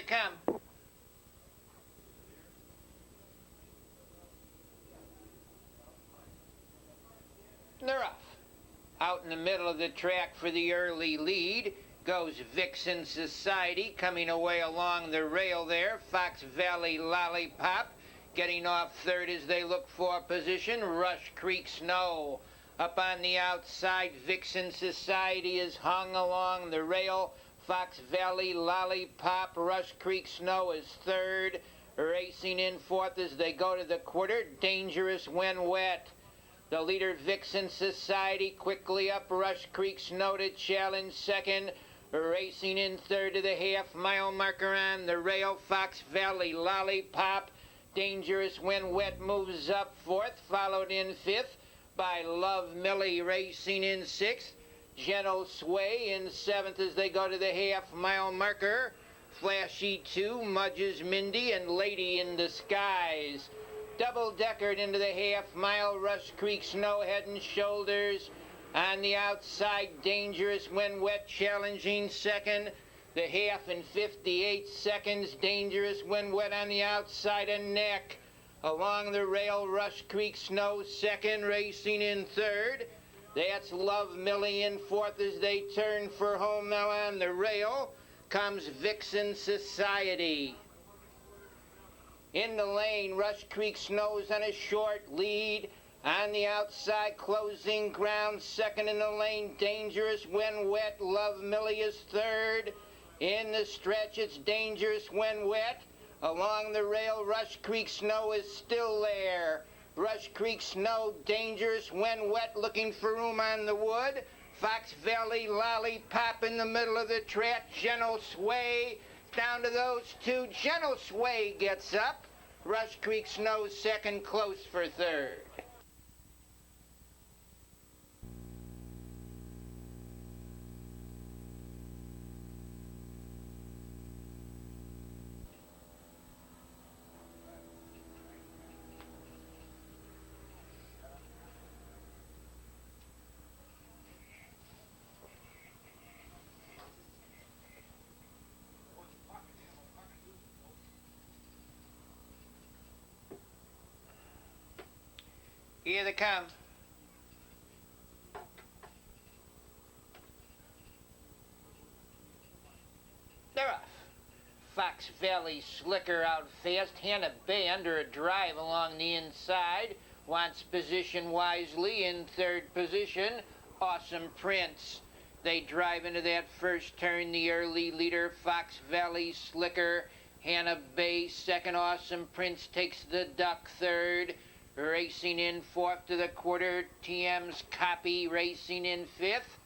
come. They're off. Out in the middle of the track for the early lead goes Vixen Society, coming away along the rail there. Fox Valley Lollipop getting off third as they look for position. Rush Creek Snow up on the outside. Vixen Society is hung along the rail. Fox Valley Lollipop, Rush Creek Snow is third. Racing in fourth as they go to the quarter. Dangerous When Wet. The leader, Vixen Society, quickly up. Rush Creek Snow to challenge second. Racing in third to the half-mile marker on the rail. Fox Valley Lollipop. Dangerous When Wet moves up fourth, followed in fifth by Love Millie, racing in sixth. Gentle Sway in seventh as they go to the half-mile marker. Flashy 2, Mudge's Mindy, and Lady in Disguise. Double-deckered into the half-mile. Rush Creek Snow head and shoulders. On the outside, Dangerous When Wet challenging second. The half in 58 seconds. Dangerous When Wet on the outside and neck. Along the rail, Rush Creek Snow second, racing in third. That's Love Millie in fourth as they turn for home. Now on the rail comes Vixen Society. In the lane, Rush Creek Snow's on a short lead. On the outside, closing ground, second in the lane, Dangerous When Wet. Love Millie is third. In the stretch, it's Dangerous When Wet. Along the rail, Rush Creek Snow is still there. Rush Creek Snow, Dangerous When Wet, looking for room on the wood. Fox Valley Lollipop in the middle of the track. Gentle Sway down to those two. Gentle Sway gets up. Rush Creek Snow second, close for third. Here they come. They're off. Fox Valley Slicker out fast. Hannah Bay under a drive along the inside. Wants position wisely in third position. Awesome Prince. They drive into that first turn. The early leader, Fox Valley Slicker. Hannah Bay second. Awesome Prince takes the duck third. Racing in fourth to the quarter, TM's Copy. Racing in fifth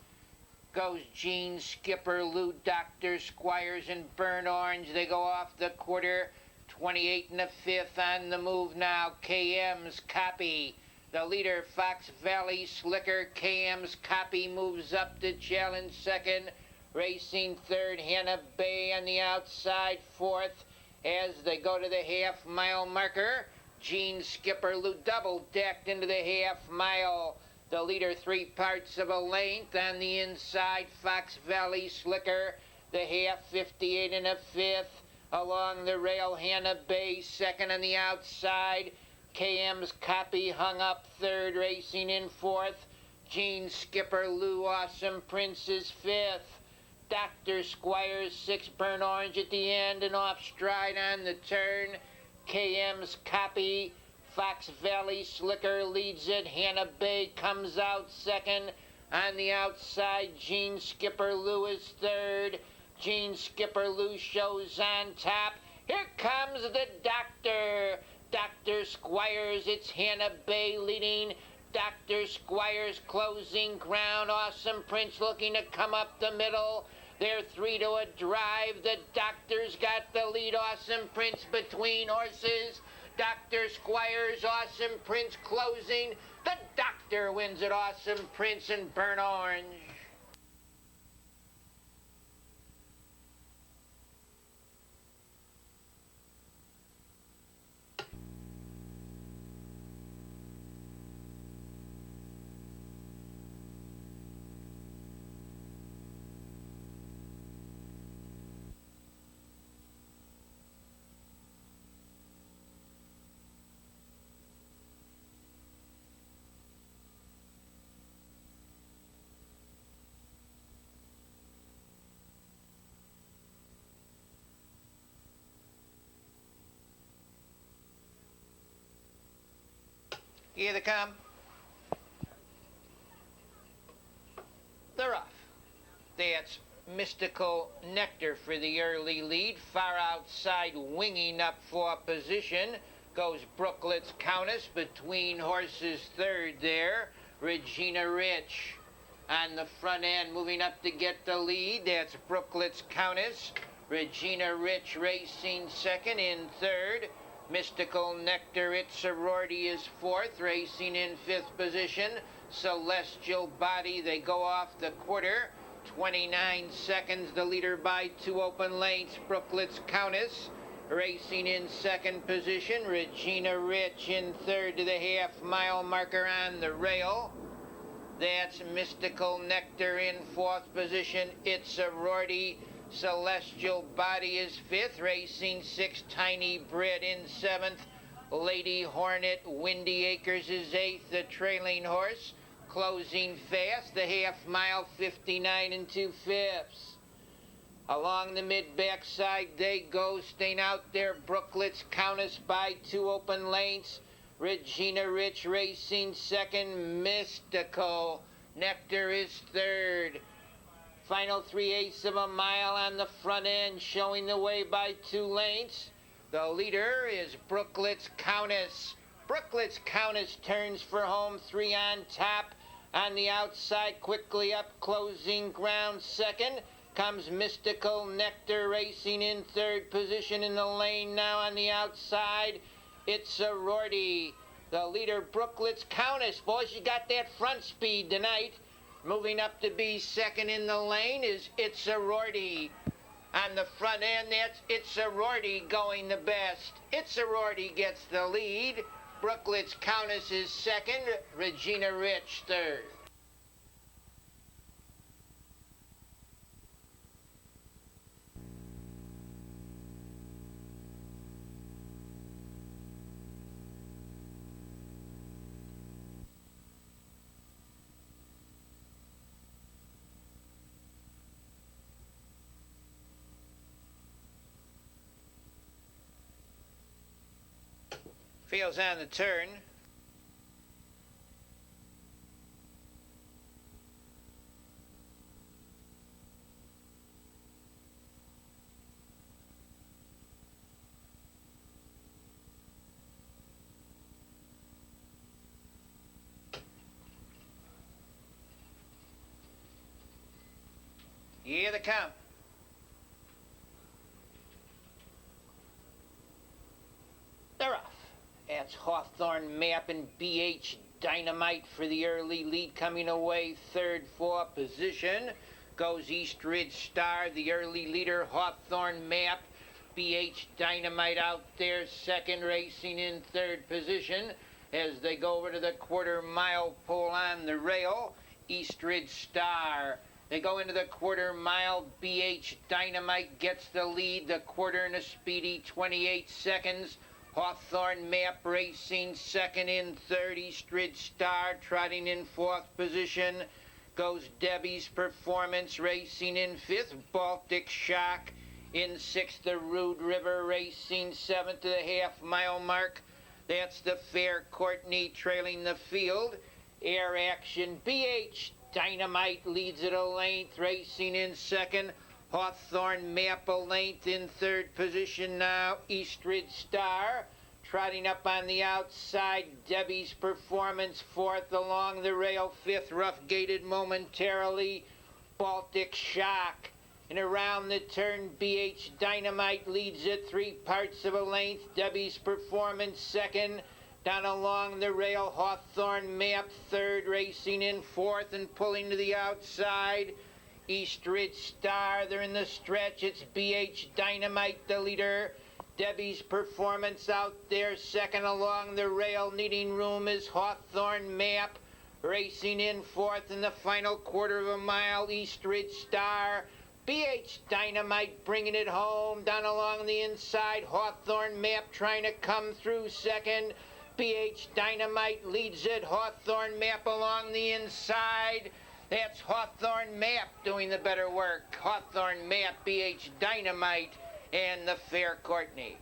goes Gene, Skipper, Lou, Dr. Squires, and Burnt Orange. They go off the quarter, 28 in the fifth. On the move now, KM's Copy. The leader, Fox Valley Slicker. KM's Copy moves up to challenge second. Racing third, Hannah Bay on the outside, fourth. As they go to the half-mile marker, Gene, Skipper, Lou double-decked into the half-mile. The leader 3 parts of a length. On the inside, Fox Valley Slicker. The half, 58 and a fifth. Along the rail, Hannah Bay second on the outside. KM's Copy hung up third, racing in fourth. Gene, Skipper, Lou, Awesome Prince is fifth. Dr. Squires, 6, Burnt Orange at the end and off stride on the turn. KM's Copy. Fox Valley Slicker leads it. Hannah Bay comes out second. On the outside, Gene, Skipper, Lou is third. Gene, Skipper, Lou shows on top. Here comes the Doctor. Dr. Squires, it's Hannah Bay leading. Dr. Squires closing ground. Awesome Prince looking to come up the middle. They're 3 to a drive. The Doctor's got the lead. Awesome Prince between horses. Dr. Squires, Awesome Prince closing. The Doctor wins it. Awesome Prince and Burnt Orange. Here they come. They're off. That's Mystical Nectar for the early lead. Far outside, winging up for position, goes Brooklet's Countess between horses. Third there, Regina Rich. On the front end, moving up to get the lead, that's Brooklet's Countess. Regina Rich racing second. In third, Mystical Nectar, its sorority is fourth, racing in fifth position. Celestial Body, they go off the quarter. 29 seconds, the leader by 2 open lengths. Brooklet's Countess racing in second position. Regina Rich in third to the half-mile marker on the rail. That's Mystical Nectar in fourth position. It's sorority. Celestial Body is fifth, racing sixth. Tiny Bread in seventh. Lady Hornet, Windy Acres is eighth, the trailing horse. Closing fast, the half-mile, 59 2/5. Along the mid-backside they go, staying out there, Brooklet's Countess by 2 open lengths. Regina Rich racing second. Mystical Nectar is third. Final 3/8 of a mile on the front end, showing the way by 2 lengths. The leader is Brooklet's Countess. Brooklet's Countess turns for home, 3 on top. On the outside, quickly up, closing ground second, comes Mystical Nectar racing in third position in the lane now on the outside. It's sorority. The leader, Brooklet's Countess. Boys, you got that front speed tonight. Moving up to be second in the lane is It's Sorority. On the front end, that's It's Sorority going the best. It's Sorority gets the lead. Brooklet's Countess is second. Regina Rich third. Fields on the turn. Here they come. They're off. That's Hawthorne Map and BH Dynamite for the early lead, coming away third for position. Goes East Ridge Star, the early leader, Hawthorne Map. BH Dynamite out there second, racing in third position. As they go over to the quarter-mile pole on the rail, East Ridge Star. They go into the quarter-mile. BH Dynamite gets the lead, the quarter in a speedy 28 seconds. Hawthorne Map racing second. In third, East Ridge Star trotting in fourth position. Goes Debbie's Performance racing in fifth. Baltic Shock in sixth. The Rude River racing seventh to the half-mile mark. That's the Fair Courtney trailing the field. Air Action BH Dynamite leads at a length, racing in second. Hawthorne Map a length in third position now. East Ridge Star trotting up on the outside. Debbie's Performance fourth. Along the rail fifth. Rough Gated momentarily. Baltic Shock. And around the turn, BH Dynamite leads it 3/4 of a length. Debbie's Performance second. Down along the rail, Hawthorne Map third, racing in fourth and pulling to the outside. East Ridge Star, they're in the stretch. It's BH Dynamite, the leader. Debbie's Performance out there second. Along the rail, needing room, is Hawthorne Map. Racing in fourth in the final quarter of a mile, East Ridge Star. BH Dynamite bringing it home. Down along the inside, Hawthorne Map trying to come through second. BH Dynamite leads it. Hawthorne Map along the inside. That's Hawthorne Map doing the better work. Hawthorne Map, BH Dynamite, and the Fair Courtney.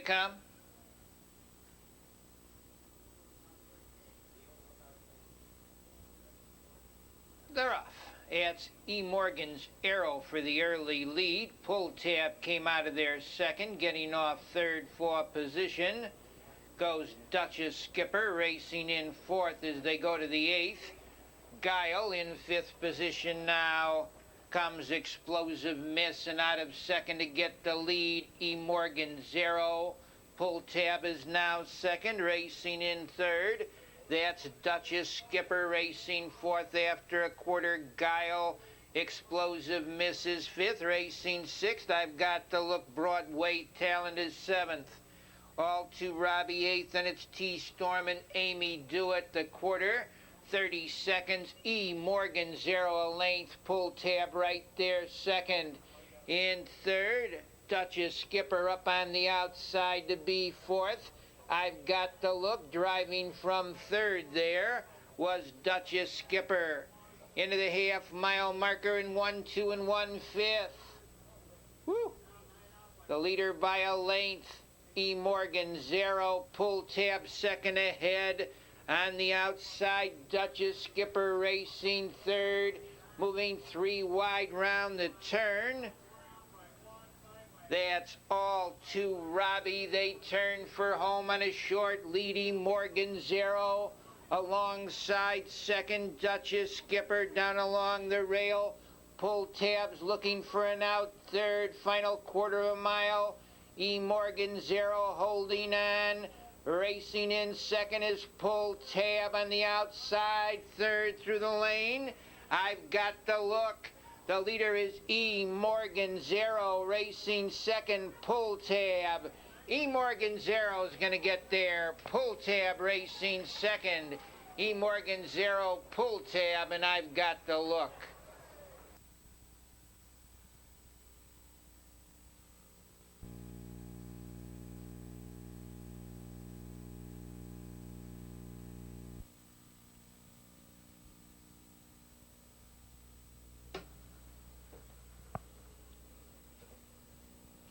come. They're off. It's E. Morgan's Arrow for the early lead. Pull Tab came out of there second, getting off third for position. Goes Duchess Skipper racing in fourth as they go to the eighth. Guile in fifth position now. Comes Explosive Miss, and out of second to get the lead, E. Morgan's Arrow. Pull Tab is now second, racing in third. That's Duchess Skipper racing fourth after a quarter. Guile, Explosive Miss is fifth, racing sixth. I've got to look. Broadway Talent is seventh. All to Robbie eighth, and it's T-Storm and Amy Dewitt the quarter. 30 seconds. E. Morgan 0 a length. Pull Tab right there second. In third, Duchess Skipper up on the outside to be fourth. I've got to look. Driving from third there was Duchess Skipper. Into the half-mile marker in 1, 2, and 1/5. Woo! The leader by a length. E. Morgan 0. Pull Tab second ahead. On the outside, Duchess Skipper racing third. Moving 3 wide round the turn. That's all to Robbie. They turn for home on a short leading Morgan 0. Alongside second, Duchess Skipper down along the rail. Pull Tabs looking for an out third. Final quarter of a mile. E. Morgan 0 holding on. Racing in second is Pull Tab on the outside. Third through the lane. I've got to look. The leader is E. Morgan 0, racing second, Pull Tab. E. Morgan 0 is going to get there. Pull Tab racing second. E. Morgan 0, Pull Tab, and I've got to look.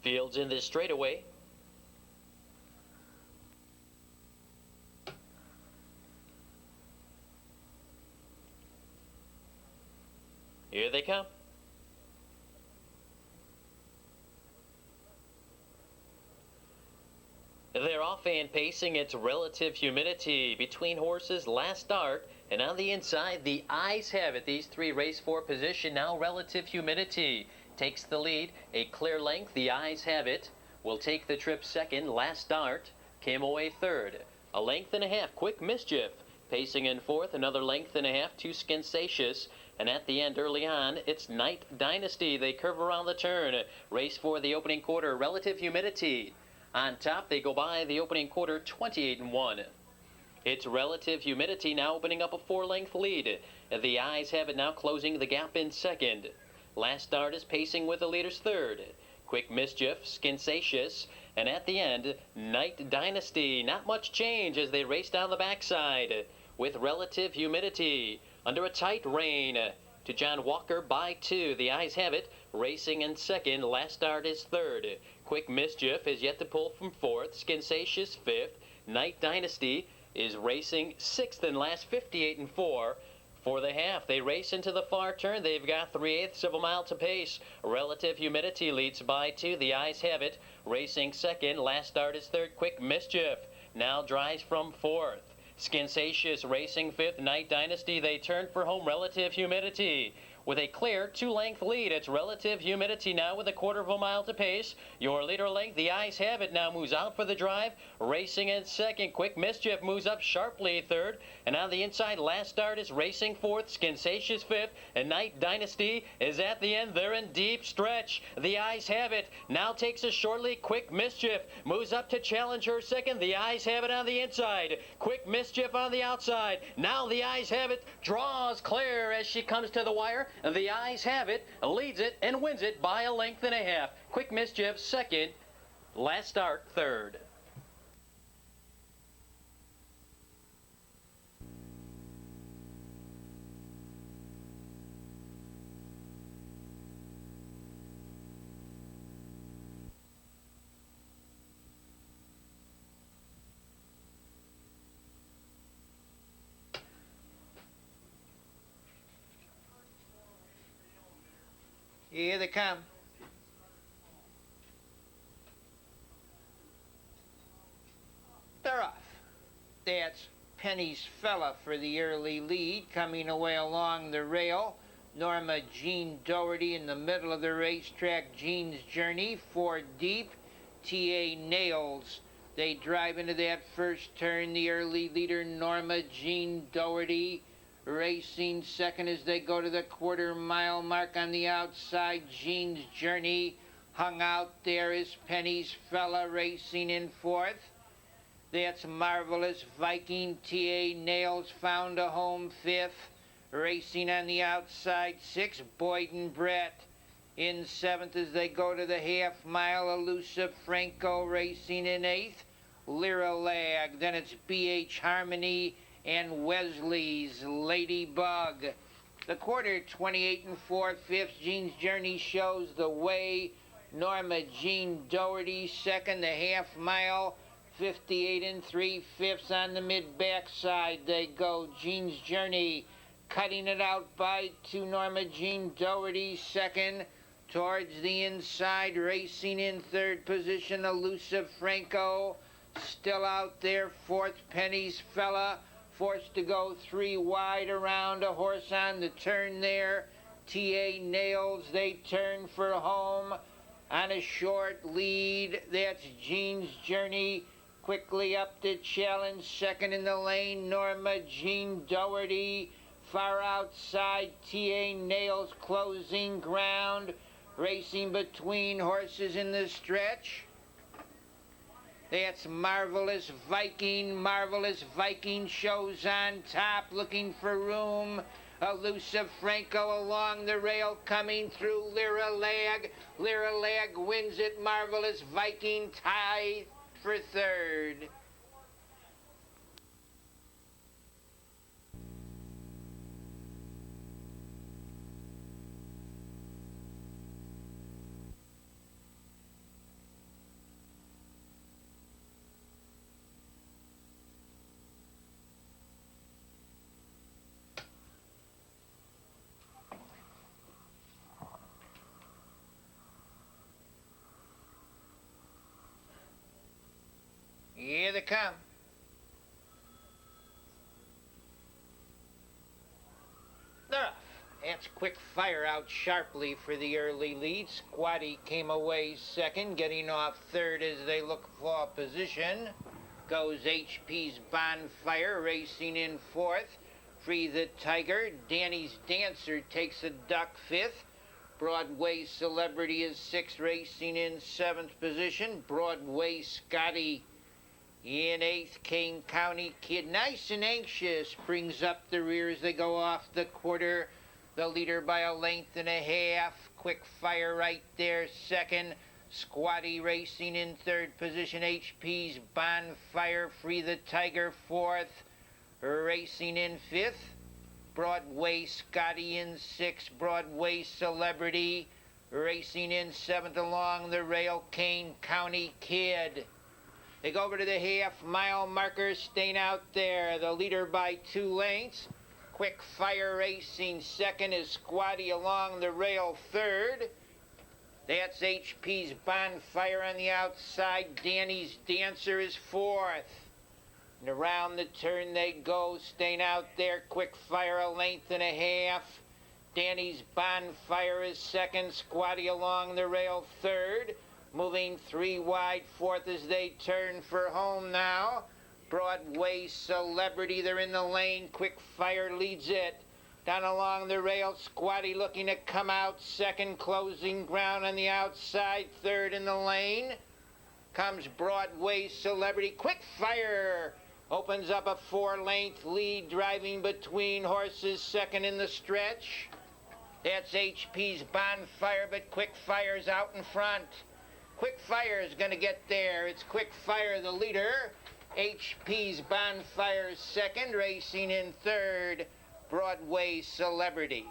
Fields in this straightaway. Here they come. They're off and pacing. It's relative humidity between horses. Last start. And on the inside, the eyes have it. These three race for position. Now relative humidity takes the lead. A clear length. The eyes have it. Will take the trip second. Last start. Came away third. A length and a half. Quick Mischief. Pacing in fourth. Another length and a half. Two Skinsacious. And at the end, early on, it's Night Dynasty. They curve around the turn. Race for the opening quarter. Relative humidity. On top, they go by the opening quarter 28-1. It's relative humidity now opening up a 4-length lead. The eyes have it now closing the gap in second. Last start is pacing with the leaders third. Quick Mischief, Skinsacious, and at the end, Night Dynasty. Not much change as they race down the backside with relative humidity. Under a tight rein to John Walker by 2. The eyes have it. Racing in second. Last start is third. Quick Mischief is yet to pull from fourth. Skinsacious fifth. Night Dynasty is racing sixth and last 58-4. For the half, they race into the far turn. They've got 3/8 of a mile to pace. Relative humidity leads by 2. The eyes have it. Racing second. Last start is third. Quick Mischief now drives from fourth. Skinsacious racing fifth. Night Dynasty, they turn for home. Relative humidity with a clear 2-length lead. It's relative humidity now with a 1/4 of a mile to pace. Your leader length, the eyes have it, now moves out for the drive. Racing in second. Quick Mischief moves up sharply third. And on the inside, last start is racing fourth. Skinsacious fifth. And Night Dynasty is at the end. They're in deep stretch. The eyes have it. Now takes a shortly. Quick Mischief moves up to challenge her second. The eyes have it on the inside. Quick Mischief on the outside. Now the eyes have it. Draws clear as she comes to the wire. The eyes have it, leads it, and wins it by a length and a half. Quick Mischief second, last start third. Here they come. They're off. That's Penny's Fella for the early lead, coming away along the rail. Norma Jean Doherty in the middle of the racetrack. Jean's Journey, 4 deep. T.A. Nails. They drive into that first turn. The early leader, Norma Jean Doherty, racing second as they go to the quarter-mile mark on the outside. Jean's Journey hung out there is Penny's Fella racing in fourth. That's Marvelous Viking. T.A. Nails found a home fifth. Racing on the outside, 6, Boyden Brett. In seventh as they go to the half-mile, Elusive Franco racing in eighth. Lyra Lag. Then it's B.H. Harmony and Wesley's Ladybug. The quarter, 28 and 4/5. Jean's Journey shows the way. Norma Jean Doherty second, the half-mile. 58 and 3/5 on the mid-backside. They go. Jean's Journey cutting it out by 2. Norma Jean Doherty second. Towards the inside, racing in third position, Elusive Franco. Still out there, fourth, Penny's Fella. Forced to go 3 wide around a horse on the turn there. T.A. Nails, they turn for home on a short lead. That's Jean's Journey. Quickly up to challenge, second in the lane, Norma Jean Doherty. Far outside, T.A. Nails closing ground. Racing between horses in the stretch. That's Marvelous Viking. Marvelous Viking shows on top, looking for room. Elusive Franco along the rail, coming through Lyra Lag. Lyra Lag wins it. Marvelous Viking tied for third. Here they come. They're off. That's Quick Fire out sharply for the early lead. Squatty came away second, getting off third as they look for position. Goes HP's Bonfire racing in fourth. Free the Tiger. Danny's Dancer takes a duck fifth. Broadway Celebrity is sixth, racing in seventh position. Broadway Scotty in eighth. Kane County Kid, nice and anxious, brings up the rear as they go off the quarter. The leader by a length and a half. Quick Fire right there second. Squatty racing in third position. HP's Bonfire. Free the Tiger fourth. Racing in fifth. Broadway Scotty in sixth. Broadway Celebrity racing in seventh along the rail. Kane County Kid. They go over to the half-mile marker, staying out there. The leader by 2 lengths. Quick Fire racing second is Squatty along the rail third. That's HP's Bonfire on the outside. Danny's Dancer is fourth. And around the turn they go, staying out there. Quick Fire a length and a half. Danny's Bonfire is second. Squatty along the rail third. Moving 3 wide, fourth as they turn for home now. Broadway Celebrity, they're in the lane. Quick Fire leads it. Down along the rail, Squatty looking to come out second, closing ground on the outside. Third in the lane comes Broadway Celebrity. Quick Fire opens up a 4-length lead, driving between horses, second in the stretch. That's HP's Bonfire, but Quick Fire's out in front. Quick Fire is going to get there. It's Quick Fire, the leader. HP's Bonfire second, racing in third. Broadway Celebrity.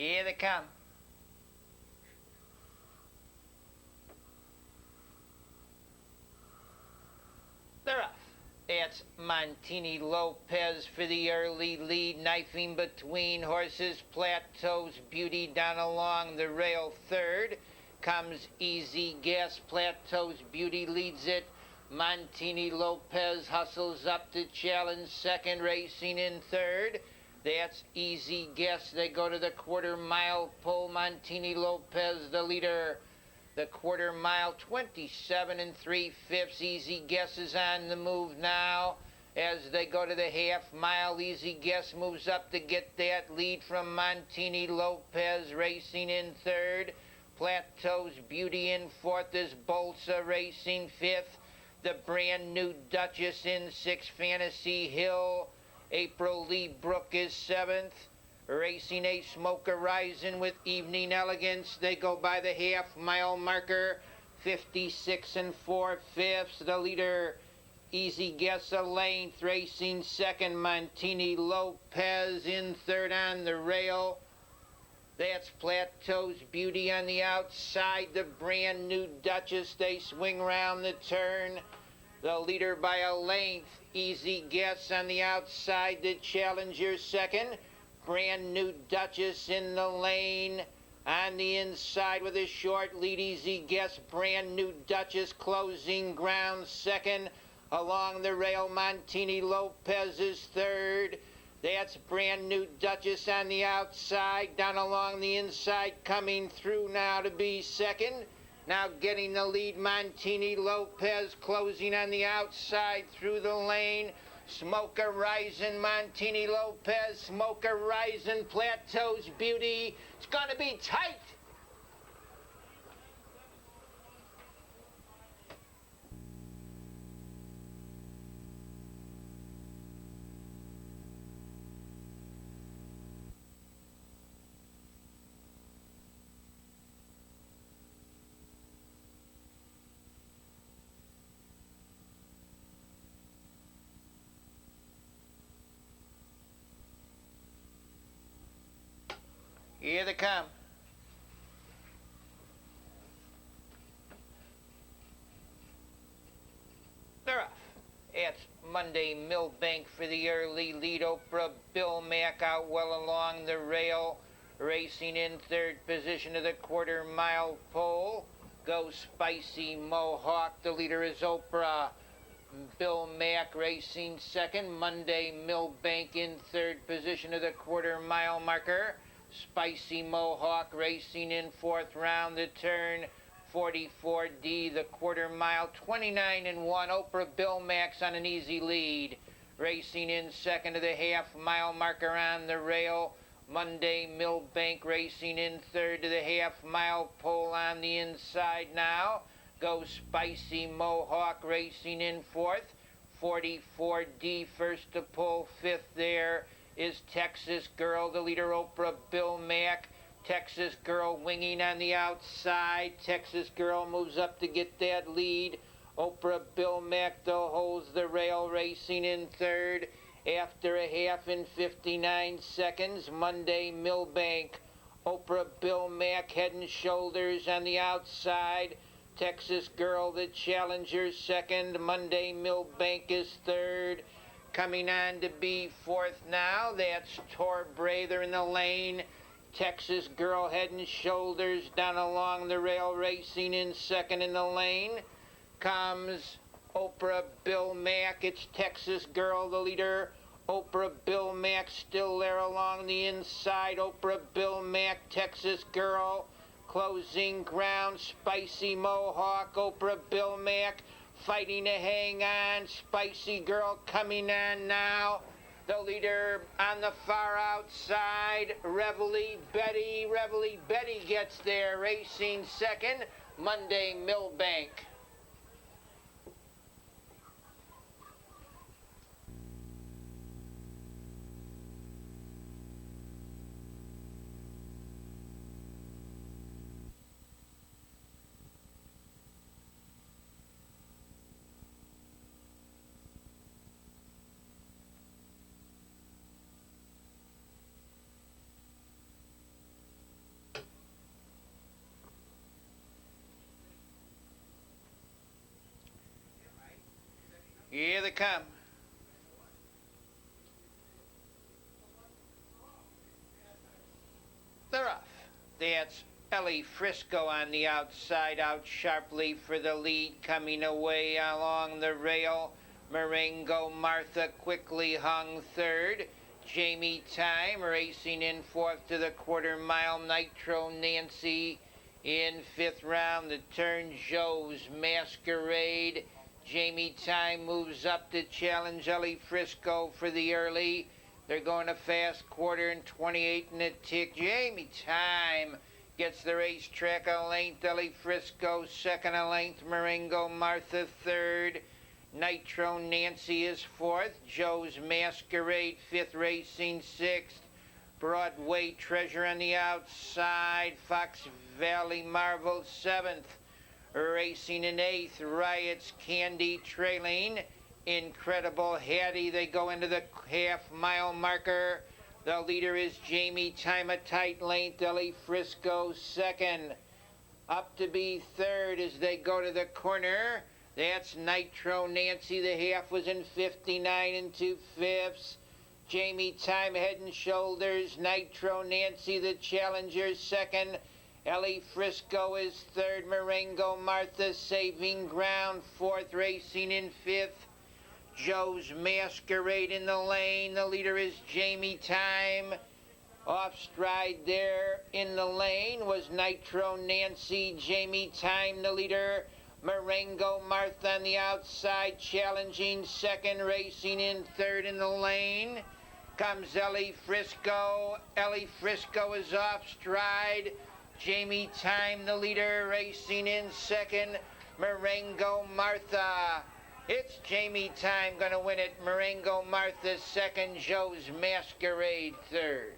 Here they come. They're off. That's Montini Lopez for the early lead, knifing between horses. Plateau's Beauty down along the rail third. Comes Easy Guess. Plateau's Beauty leads it. Montini Lopez hustles up to challenge second, racing in third. That's Easy Guess. They go to the quarter-mile pole. Montini Lopez, the leader. The quarter mile, 27 3/5. Easy Guess is on the move now. As they go to the half mile, Easy Guess moves up to get that lead from Montini Lopez, racing in third. Plateau's Beauty in fourth is Bolsa racing fifth. The brand new Duchess in sixth. Fantasy Hill. April Lee Brook is seventh. Racing a Smoke Horizon with Evening Elegance. They go by the half-mile marker, 56 4/5. The leader, Easy Guess a length, racing second. Montini Lopez in third on the rail. That's Plateau's Beauty on the outside. The brand new Duchess, they swing round the turn. The leader by a length, Easy Guess on the outside. The challenger second. Brand new Duchess in the lane. On the inside with a short lead, Easy Guess. Brand new Duchess closing ground second. Along the rail, Montini Lopez is third. That's brand new Duchess on the outside. Down along the inside, coming through now to be second. Now getting the lead, Montini Lopez closing on the outside through the lane. Smoke Horizon, Montini Lopez, Smoke Horizon, Plateau's Beauty. It's going to be tight. Here they come. They're off. It's Monday Millbank for the early lead. Oprah Bill Mack out well along the rail. Racing in third position to the quarter-mile pole. Goes Spicy Mohawk. The leader is Oprah Bill Mack racing second. Monday Millbank in third position to the quarter-mile marker. Spicy Mohawk racing in fourth round the turn. 44D, the quarter mile, 29 1. Oprah Bill Max on an easy lead. Racing in second to the half-mile marker on the rail. Monday Millbank racing in third to the half-mile pole on the inside now. Goes Spicy Mohawk racing in fourth. 44D first to pull, fifth there is Texas Girl, the leader Oprah Bill Mack. Texas Girl winging on the outside. Texas Girl moves up to get that lead. Oprah Bill Mack though holds the rail, racing in third. After a half in 59 seconds, Monday Millbank. Oprah Bill Mack head and shoulders on the outside. Texas Girl the challenger second. Monday Millbank is third. Coming on to be fourth now, that's Torbray. They're in the lane. Texas Girl head and shoulders down along the rail, racing in second in the lane. Comes Oprah Bill Mack. It's Texas Girl, the leader. Oprah Bill Mack still there along the inside. Oprah Bill Mack, Texas Girl. Closing ground, Spicy Mohawk. Oprah Bill Mack fighting to hang on. Spicy Girl coming on now. The leader on the far outside, Reveille Betty. Reveille Betty gets there, racing second. Monday Millbank. come. They're off. That's Ellie Frisco on the outside, out sharply for the lead, coming away along the rail. Marengo Martha quickly hung third. Jamie Time racing in fourth to the quarter-mile. Nitro Nancy in fifth round. The turn Joe's Masquerade. Jamie Time moves up to challenge Ellie Frisco for the early. They're going a fast quarter and 28 and a tick. Jamie Time gets the racetrack a length. Ellie Frisco second a length. Marengo Martha third. Nitro Nancy is fourth. Joe's Masquerade fifth, racing sixth. Broadway Treasure on the outside. Fox Valley Marvel seventh. Racing in eighth. Riot's Candy trailing. Incredible Hattie. They go into the half-mile marker. The leader is Jamie Time, a tight length. Ellie Frisco second. Up to be third as they go to the corner. That's Nitro Nancy. The half was in 59 and 2/5. Jamie Time head and shoulders. Nitro Nancy, the challenger, second. Ellie Frisco is third. Marengo Martha saving ground, fourth, racing in fifth. Joe's Masquerade in the lane. The leader is Jamie Time. Off stride there in the lane was Nitro Nancy. Jamie Time, the leader. Marengo Martha on the outside, challenging second, racing in third in the lane. Comes Ellie Frisco. Ellie Frisco is off stride. Jamie Time, the leader, racing in second. Marengo Martha. It's Jamie Time going to win it. Marengo Martha second. Joe's Masquerade third.